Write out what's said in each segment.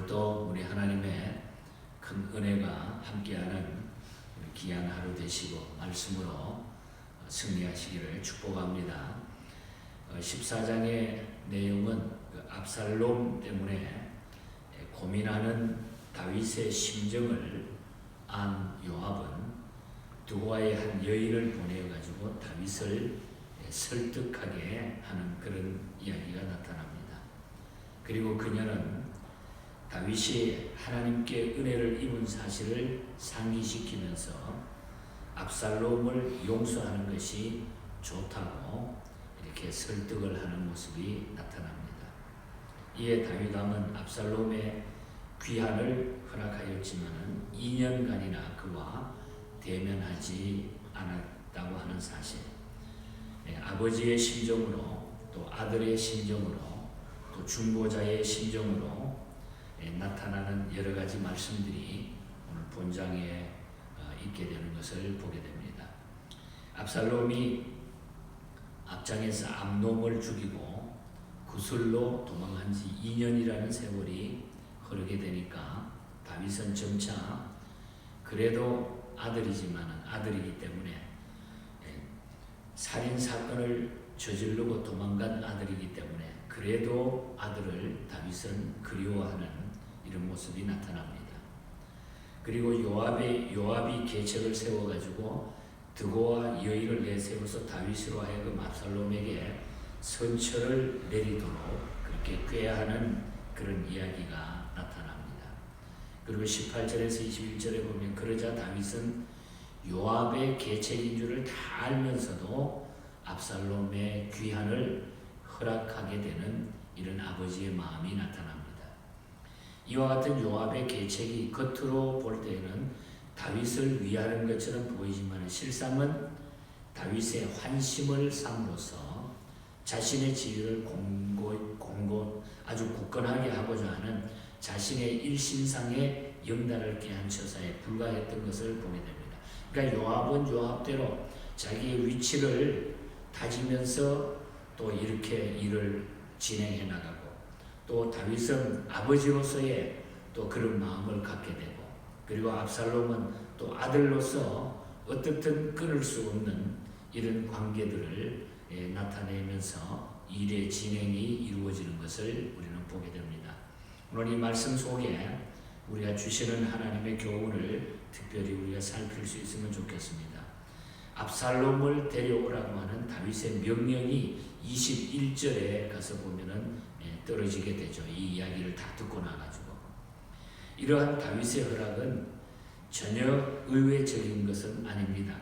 오늘도 우리 하나님의 큰 은혜가 함께하는 귀한 하루 되시고 말씀으로 승리하시기를 축복합니다. 14장의 내용은 압살롬 때문에 고민하는 다윗의 심정을 안 요압은 두고와의 한 여인을 보내가지고 다윗을 설득하게 하는 그런 이야기가 나타납니다. 그리고 그녀는 다윗이 하나님께 은혜를 입은 사실을 상기시키면서 압살롬을 용서하는 것이 좋다고 이렇게 설득을 하는 모습이 나타납니다. 이에 다윗 왕은 압살롬의 귀환을 허락하였지만 2년간이나 그와 대면하지 않았다고 하는 사실, 아버지의 심정으로 또 아들의 심정으로 또 중보자의 심정으로 나타나는 여러 가지 말씀들이 오늘 본장에 있게 되는 것을 보게 됩니다. 압살롬이 앞장에서 암놈을 죽이고 구슬로 도망한 지 2년이라는 세월이 흐르게 되니까 다윗은 점차 그래도 아들이기 때문에 살인사건을 저지르고 도망간 아들이기 때문에 그래도 아들을 다윗은 그리워하는 이런 모습이 나타납니다. 그리고 요압이 계책을 세워가지고 드고와 여인을 내세워서 다윗으로 하여금 압살롬에게 선처를 내리도록 그렇게 꾀하는 그런 이야기가 나타납니다. 그리고 18절에서 21절에 보면 그러자 다윗은 요압의 계책인 줄을 다 알면서도 압살롬의 귀환을 허락하게 되는 이런 아버지의 마음이 나타납니다. 이와 같은 요압의 계책이 겉으로 볼 때는 다윗을 위하는 것처럼 보이지만 실상은 다윗의 환심을 삼으로써 자신의 지위를 아주 굳건하게 하고자 하는 자신의 일신상의 영달을 깨한 처사에 불과했던 것을 보게 됩니다. 그러니까 요압은 요압대로 자기의 위치를 다지면서 또 이렇게 일을 진행해 나가고 또 다윗은 아버지로서의 또 그런 마음을 갖게 되고 그리고 압살롬은 또 아들로서 어떻든 끊을 수 없는 이런 관계들을 나타내면서 일의 진행이 이루어지는 것을 우리는 보게 됩니다. 오늘 이 말씀 속에 우리가 주시는 하나님의 교훈을 특별히 우리가 살필 수 있으면 좋겠습니다. 압살롬을 데려오라고 하는 다윗의 명령이 21절에 가서 보면은 떨어지게 되죠. 이 이야기를 다 듣고 나가지고 이러한 다윗의 허락은 전혀 의외적인 것은 아닙니다.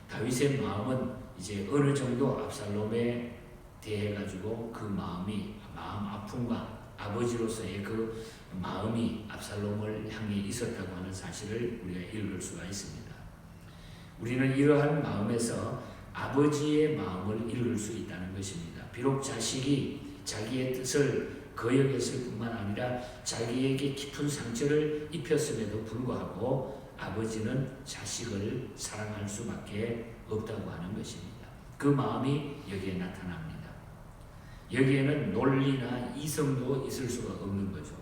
다윗의 마음은 이제 어느 정도 압살롬에 대해 가지고 그 마음 아픔과 아버지로서의 그 마음이 압살롬을 향해 있었다고 하는 사실을 우리가 읽을 수가 있습니다. 우리는 이러한 마음에서 아버지의 마음을 읽을 수 있다는 것입니다. 비록 자식이 자기의 뜻을 거역했을 뿐만 아니라 자기에게 깊은 상처를 입혔음에도 불구하고 아버지는 자식을 사랑할 수밖에 없다고 하는 것입니다. 그 마음이 여기에 나타납니다. 여기에는 논리나 이성도 있을 수가 없는 거죠.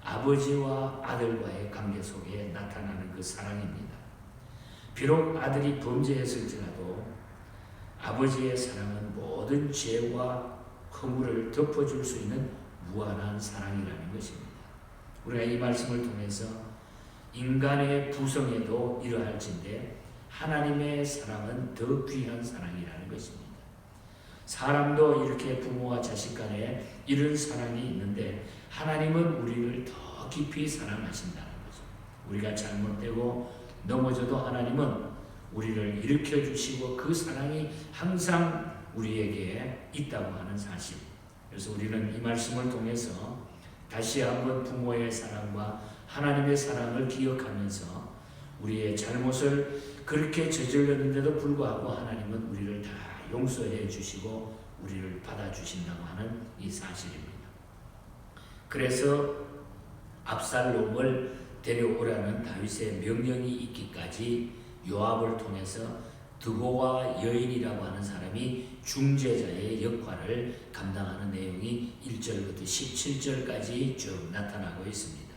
아버지와 아들과의 관계 속에 나타나는 그 사랑입니다. 비록 아들이 범죄했을지라도 아버지의 사랑은 모든 죄와 허물을 덮어줄 수 있는 무한한 사랑이라는 것입니다. 우리가 이 말씀을 통해서 인간의 부성에도 이러할진대 하나님의 사랑은 더 귀한 사랑이라는 것입니다. 사람도 이렇게 부모와 자식 간에 이런 사랑이 있는데 하나님은 우리를 더 깊이 사랑하신다는 거죠. 우리가 잘못되고 넘어져도 하나님은 우리를 일으켜주시고 그 사랑이 항상 우리에게 있다고 하는 사실. 그래서 우리는 이 말씀을 통해서 다시 한번 부모의 사랑과 하나님의 사랑을 기억하면서 우리의 잘못을 그렇게 저질렀는데도 불구하고 하나님은 우리를 다 용서해 주시고 우리를 받아주신다고 하는 이 사실입니다. 그래서 압살롬을 데려오라는 다윗의 명령이 있기까지 요압을 통해서 드고와 여인이라고 하는 사람이 중재자의 역할을 감당하는 내용이 1절부터 17절까지 쭉 나타나고 있습니다.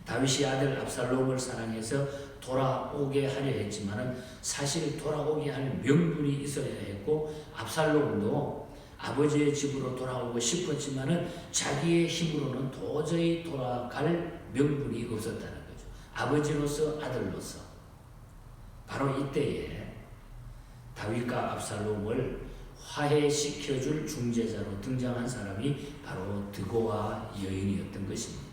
다윗이 아들 압살롬을 사랑해서 돌아오게 하려 했지만은 사실 돌아오게 할 명분이 있어야 했고, 압살롬도 아버지의 집으로 돌아오고 싶었지만은 자기의 힘으로는 도저히 돌아갈 명분이 없었다는 거죠. 아버지로서 아들로서. 바로 이때에 다윗과 압살롬을 화해시켜줄 중재자로 등장한 사람이 바로 드고아 여인이었던 것입니다.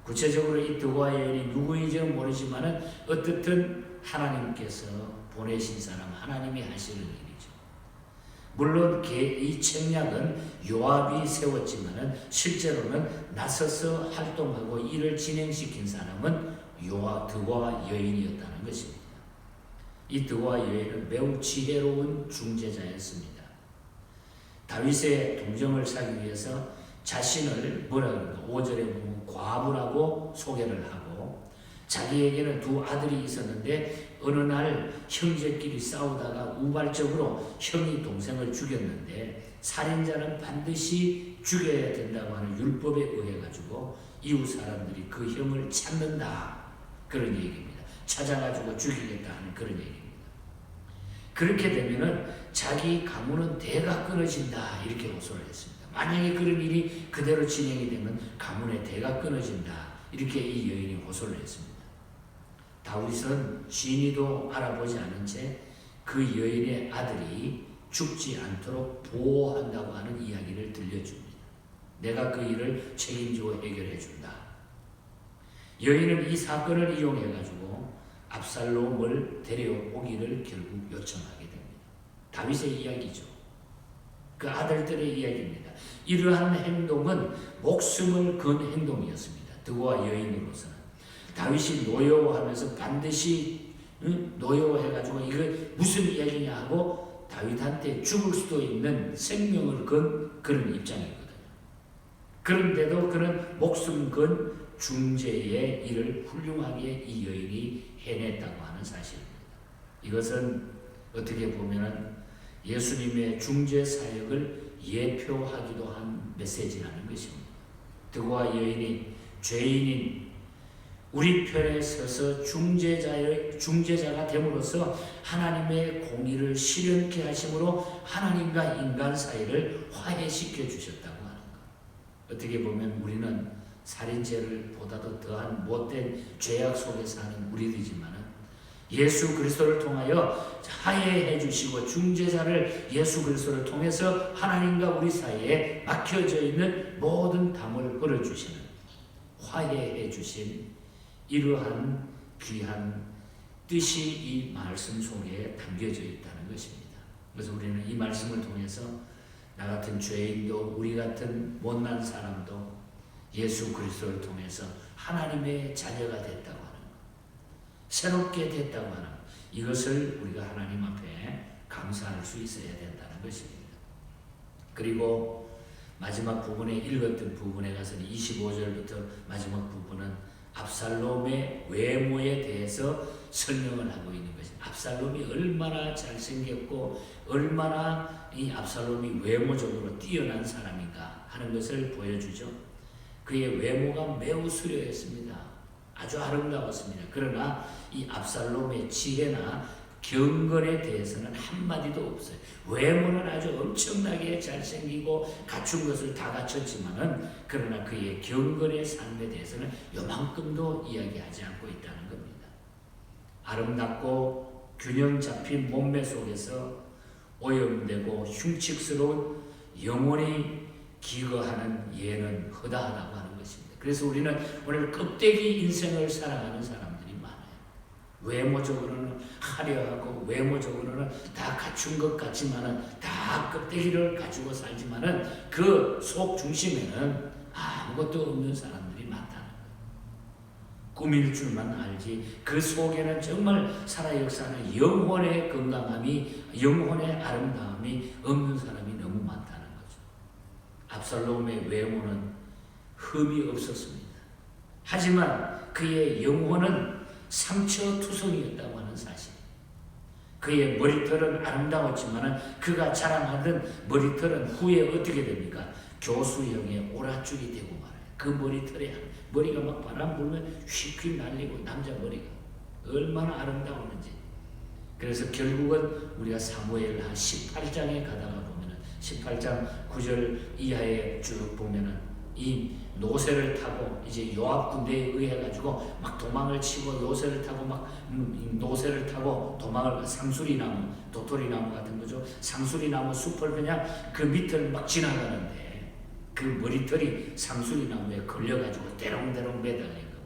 구체적으로 이 드고아 여인이 누구인지는 모르지만은 어떻든 하나님께서 보내신 사람, 하나님이 하시는 일이죠. 물론 이 책략은 요압이 세웠지만은 실제로는 나서서 활동하고 일을 진행시킨 사람은 드고아 여인이었다는 것입니다. 이 드고아 여인은 매우 지혜로운 중재자였습니다. 다윗의 동정을 사기 위해서 자신을 뭐라고 그럴까? 5절에 보면 과부라고 소개를 하고, 자기에게는 두 아들이 있었는데 어느 날 형제끼리 싸우다가 우발적으로 형이 동생을 죽였는데 살인자는 반드시 죽여야 된다고 하는 율법에 의해 가지고 이웃 사람들이 그 형을 찾는다, 그런 얘기입니다. 찾아가지고 죽이겠다 하는 그런 얘기입니다. 그렇게 되면은 자기 가문은 대가 끊어진다, 이렇게 호소를 했습니다. 만약에 그런 일이 그대로 진행이 되면 가문의 대가 끊어진다, 이렇게 이 여인이 호소를 했습니다. 다윗은 진이도 알아보지 않은 채 그 여인의 아들이 죽지 않도록 보호한다고 하는 이야기를 들려줍니다. 내가 그 일을 책임지고 해결해 준다. 여인은 이 사건을 이용해 가지고 압살롬을 데려오기를 결국 요청하게 됩니다. 다윗의 이야기죠. 그 아들들의 이야기입니다. 이러한 행동은 목숨을 건 행동이었습니다. 드고아 여인으로서는. 다윗이 노여워하면서 반드시 노여워해가지고 이거 무슨 이야기냐 하고 다윗한테 죽을 수도 있는 생명을 건 그런 입장이거든요. 그런데도 그는 목숨 건 중재의 일을 훌륭하게 이 여인이 해냈다고 하는 사실입니다. 이것은 어떻게 보면 예수님의 중재 사역을 예표하기도 한 메시지라는 것입니다. 드고아 여인이 죄인인 우리 편에 서서 중재자가 됨으로써 하나님의 공의를 실현케 하심으로 하나님과 인간 사이를 화해시켜 주셨다고 하는 것. 어떻게 보면 우리는 살인죄를 보다도 더한 못된 죄악 속에 사는 우리들이지만 예수 그리스도를 통하여 화해해 주시고 중재자를 예수 그리스도를 통해서 하나님과 우리 사이에 막혀져 있는 모든 담을 걸어주시는, 화해해 주신 이러한 귀한 뜻이 이 말씀 속에 담겨져 있다는 것입니다. 그래서 우리는 이 말씀을 통해서 나 같은 죄인도 우리 같은 못난 사람도 예수 그리스도를 통해서 하나님의 자녀가 됐다고 하는 것, 새롭게 됐다고 하는 것, 이것을 우리가 하나님 앞에 감사할 수 있어야 된다는 것입니다. 그리고 마지막 부분에 읽었던 부분에 가서는 25절부터 마지막 부분은 압살롬의 외모에 대해서 설명을 하고 있는 것입니다. 압살롬이 얼마나 잘생겼고 얼마나 이 압살롬이 외모적으로 뛰어난 사람인가 하는 것을 보여주죠. 그의 외모가 매우 수려했습니다. 아주 아름다웠습니다. 그러나 이 압살롬의 지혜나 경건에 대해서는 한마디도 없어요. 외모는 아주 엄청나게 잘생기고 갖춘 것을 다 갖췄지만은 그러나 그의 경건의 삶에 대해서는 요만큼도 이야기하지 않고 있다는 겁니다. 아름답고 균형 잡힌 몸매 속에서 오염되고 흉측스러운 영혼이 기거하는 예는 허다하다고 하는 것입니다. 그래서 우리는 오늘 껍데기 인생을 살아가는 사람들이 많아요. 외모적으로는 화려하고 외모적으로는 다 갖춘 것 같지만은 다 껍데기를 가지고 살지만은 그 속 중심에는 아무것도 없는 사람들이 많다는 거예요. 꾸밀 줄만 알지 그 속에는 정말 살아 역사하는 영혼의 건강함이, 영혼의 아름다움이 없는 사람이 너무 많다는 거죠. 압살롬의 외모는 흠이 없었습니다. 하지만 그의 영혼은 상처투성이었다고 하는 사실. 그의 머리털은 아름다웠지만 그가 자랑하던 머리털은 후에 어떻게 됩니까? 교수형의 오라죽이 되고 말아요. 그 머리털에 머리가 막 바람 불면 휙휙 날리고 남자 머리가 얼마나 아름다웠는지. 그래서 결국은 우리가 사무엘 한 18장에 가다가 보면은 18장 9절 이하에 쭉 보면은 이 노새를 타고 이제 요압 군대에 의해 가지고 막 도망을 치고 요새를 타고 막 노새를 타고 도망을 상수리나무, 도토리나무 같은 거죠. 상수리나무 숲을 그냥 그 밑을 막 지나가는데 그 머리털이 상수리나무에 걸려가지고 대롱대롱 매달린 겁니다.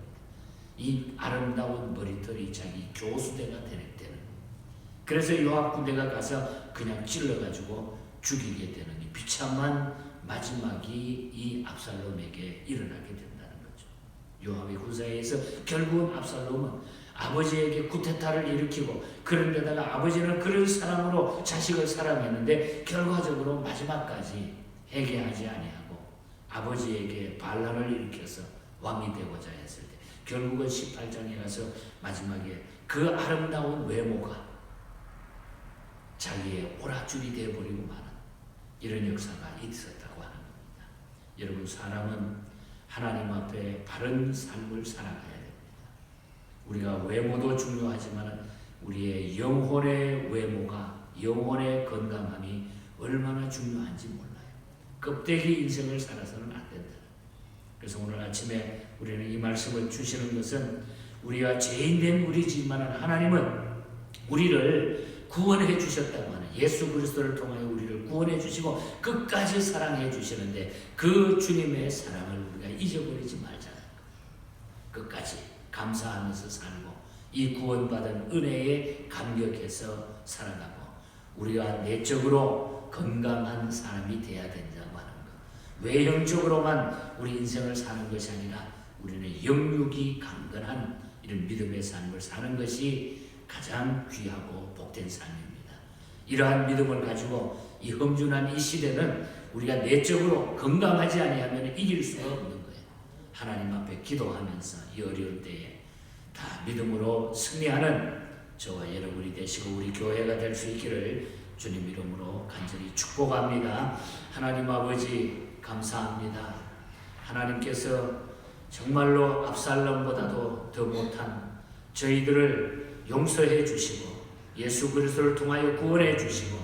이 아름다운 머리털이 자기 교수대가 되는. 그래서 요압 군대가 가서 그냥 찔러가지고 죽이게 되는 이 비참한 마지막이 이 압살롬에게 일어나게 된다는 거죠. 요압의 군사에 의해서 결국은 압살롬은 아버지에게 쿠데타를 일으키고, 그런데다가 아버지는 그런 사랑으로 자식을 사랑했는데 결과적으로 마지막까지 회개하지 아니하고 아버지에게 반란을 일으켜서 왕이 되고자 했을 때 결국은 18장에 가서 마지막에 그 아름다운 외모가 자기의 오라줄이 되어버리고 마는 이런 역사가 있었다고 하는 겁니다. 여러분, 사람은 하나님 앞에 바른 삶을 살아가야 됩니다. 우리가 외모도 중요하지만 우리의 영혼의 외모가, 영혼의 건강함이 얼마나 중요한지 몰라요. 껍데기 인생을 살아서는 안 된다. 그래서 오늘 아침에 우리는 이 말씀을 주시는 것은 우리가 죄인된 우리지만 하나님은 우리를 구원해 주셨다고 하는, 예수 그리스도를 통하여 우리를 구원해 주시고 끝까지 사랑해 주시는데 그 주님의 사랑을 우리가 잊어버리지 말자. 끝까지 감사하면서 살고 이 구원받은 은혜에 감격해서 살아가고 우리가 내적으로 건강한 사람이 되어야 된다고 하는 것. 외형적으로만 우리 인생을 사는 것이 아니라 우리는 영육이 강건한 이런 믿음의 삶을 사는 것이 가장 귀하고 복된 삶입니다. 이러한 믿음을 가지고 이 험준한 이 시대는 우리가 내적으로 건강하지 아니하면 이길 수가 없는 거예요. 하나님 앞에 기도하면서 이 어려운 때에 다 믿음으로 승리하는 저와 여러분이 되시고 우리 교회가 될 수 있기를 주님 이름으로 간절히 축복합니다. 하나님 아버지 감사합니다. 하나님께서 정말로 압살롬보다도 더 못한 저희들을 용서해 주시고 예수 그리스도를 통하여 구원해 주시고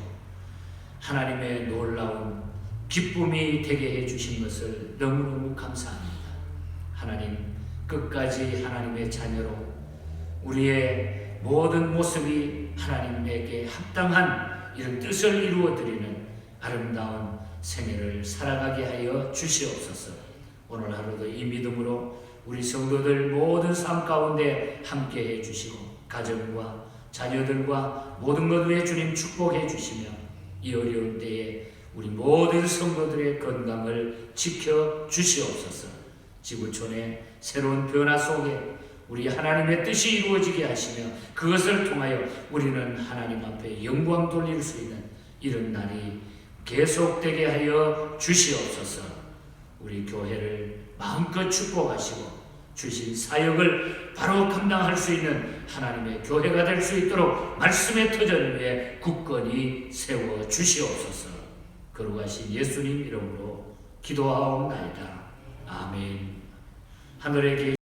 하나님의 놀라운 기쁨이 되게 해 주신 것을 너무너무 감사합니다. 하나님, 끝까지 하나님의 자녀로 우리의 모든 모습이 하나님에게 합당한 이런 뜻을 이루어드리는 아름다운 생애를 살아가게 하여 주시옵소서. 오늘 하루도 이 믿음으로 우리 성도들 모든 삶 가운데 함께 해주시고 가정과 자녀들과 모든 것 위에 주님 축복해 주시며 이 어려운 때에 우리 모든 성도들의 건강을 지켜 주시옵소서. 지구촌의 새로운 변화 속에 우리 하나님의 뜻이 이루어지게 하시며 그것을 통하여 우리는 하나님 앞에 영광 돌릴 수 있는 이런 날이 계속되게 하여 주시옵소서. 우리 교회를 마음껏 축복하시고 주신 사역을 바로 감당할 수 있는 하나님의 교회가 될 수 있도록 말씀의 터전 위에 굳건히 세워 주시옵소서. 거룩하신 예수님 이름으로 기도하옵나이다. 아멘. 하늘에 계신